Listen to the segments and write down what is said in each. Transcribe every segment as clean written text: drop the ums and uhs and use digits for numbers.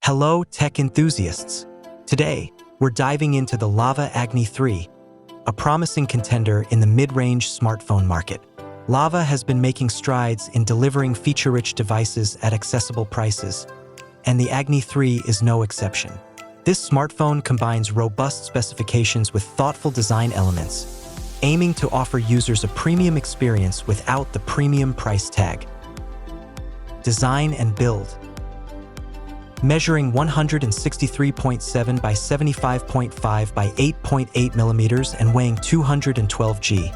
Hello, tech enthusiasts! Today, we're diving into the Lava Agni 3, a promising contender in the mid-range smartphone market. Lava has been making strides in delivering feature-rich devices at accessible prices, and the Agni 3 is no exception. This smartphone combines robust specifications with thoughtful design elements, aiming to offer users a premium experience without the premium price tag. Design and build. Measuring 163.7 by 75.5 by 8.8 millimeters and weighing 212 g,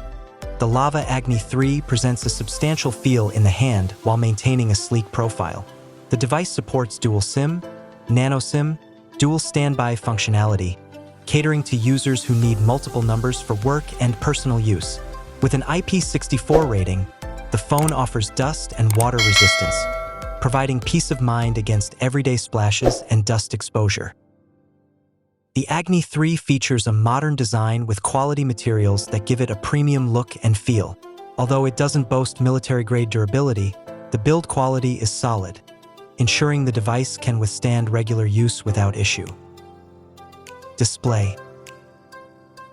the Lava Agni 3 presents a substantial feel in the hand while maintaining a sleek profile. The device supports dual SIM, nano SIM, dual standby functionality, catering to users who need multiple numbers for work and personal use. With an IP64 rating, the phone offers dust and water resistance, providing peace of mind against everyday splashes and dust exposure. The Agni 3 features a modern design with quality materials that give it a premium look and feel. Although it doesn't boast military-grade durability, the build quality is solid, ensuring the device can withstand regular use without issue. Display.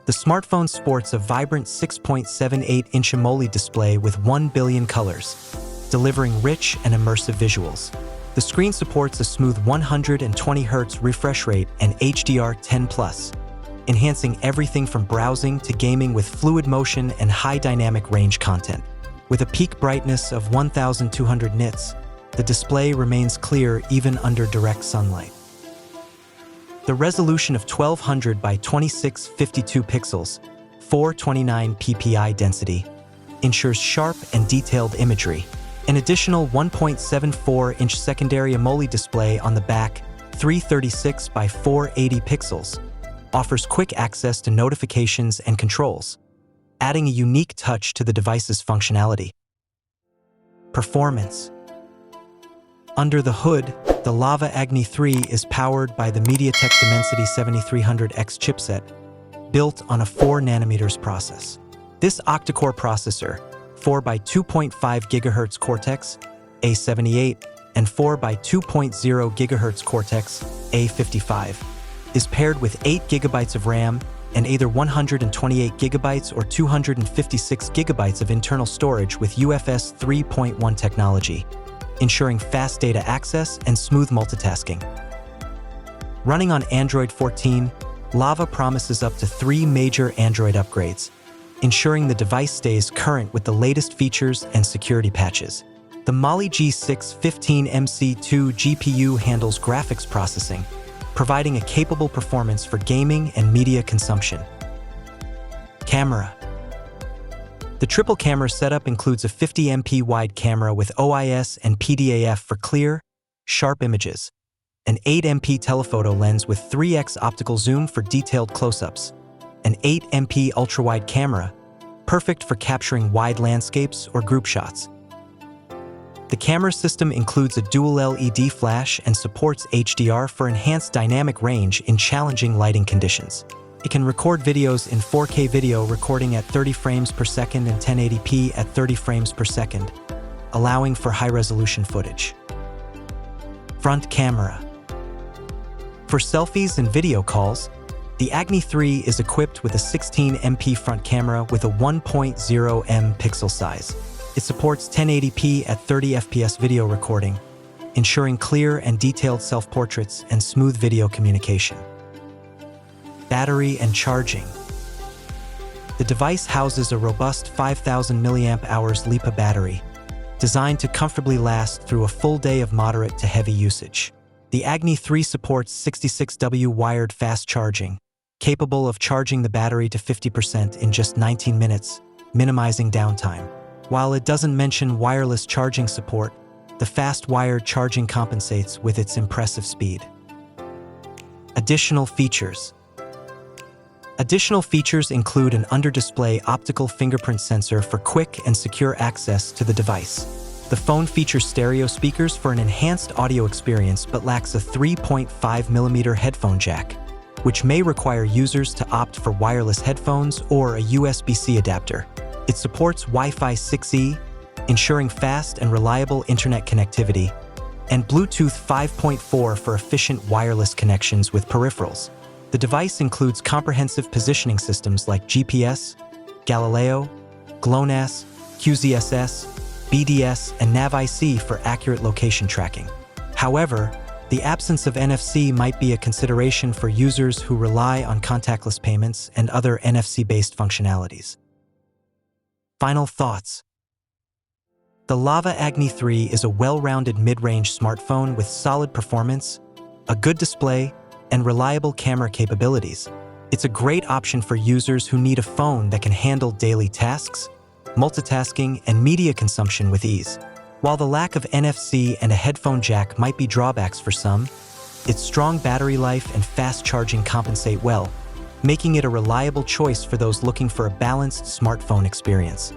The smartphone sports a vibrant 6.78-inch AMOLED display with 1 billion colors, delivering rich and immersive visuals. The screen supports a smooth 120 Hz refresh rate and HDR10+, enhancing everything from browsing to gaming with fluid motion and high dynamic range content. With a peak brightness of 1200 nits, the display remains clear even under direct sunlight. The resolution of 1200 by 2652 pixels, 429 ppi density, ensures sharp and detailed imagery. An additional 1.74-inch secondary AMOLED display on the back, 336 by 480 pixels, offers quick access to notifications and controls, adding a unique touch to the device's functionality. Performance. Under the hood, the Lava Agni 3 is powered by the MediaTek Dimensity 7300X chipset, built on a 4nm process. This octa-core processor, 4 by 2.5 GHz Cortex A78 and 4 by 2.0 GHz Cortex A55, is paired with 8 GB of RAM and either 128 GB or 256 GB of internal storage with UFS 3.1 technology, ensuring fast data access and smooth multitasking. Running on Android 14, Lava promises up to 3 major Android upgrades, ensuring the device stays current with the latest features and security patches. The Mali G6 15MC2 GPU handles graphics processing, providing a capable performance for gaming and media consumption. Camera. The triple camera setup includes a 50MP wide camera with OIS and PDAF for clear, sharp images, an 8MP telephoto lens with 3x optical zoom for detailed close-ups, an 8MP ultra-wide camera, perfect for capturing wide landscapes or group shots. The camera system includes a dual LED flash and supports HDR for enhanced dynamic range in challenging lighting conditions. It can record videos in 4K video recording at 30 frames per second and 1080p at 30 frames per second, allowing for high-resolution footage. Front camera. For selfies and video calls, the Agni 3 is equipped with a 16MP front camera with a 1.0 pixel size. It supports 1080p at 30 FPS video recording, ensuring clear and detailed self-portraits and smooth video communication. Battery and charging. The device houses a robust 5000 mAh LiPo battery, designed to comfortably last through a full day of moderate to heavy usage. The Agni 3 supports 66W wired fast charging, capable of charging the battery to 50% in just 19 minutes, minimizing downtime. While it doesn't mention wireless charging support, the fast wired charging compensates with its impressive speed. Additional features. Additional features include an under-display optical fingerprint sensor for quick and secure access to the device. The phone features stereo speakers for an enhanced audio experience but lacks a 3.5mm headphone jack, which may require users to opt for wireless headphones or a USB-C adapter. It supports Wi-Fi 6E, ensuring fast and reliable internet connectivity, and Bluetooth 5.4 for efficient wireless connections with peripherals. The device includes comprehensive positioning systems like GPS, Galileo, GLONASS, QZSS, BDS, and NAV-IC for accurate location tracking. However, the absence of NFC might be a consideration for users who rely on contactless payments and other NFC-based functionalities. Final thoughts. The Lava Agni 3 is a well-rounded mid-range smartphone with solid performance, a good display, and reliable camera capabilities. It's a great option for users who need a phone that can handle daily tasks, multitasking, and media consumption with ease. While the lack of NFC and a headphone jack might be drawbacks for some, its strong battery life and fast charging compensate well, making it a reliable choice for those looking for a balanced smartphone experience.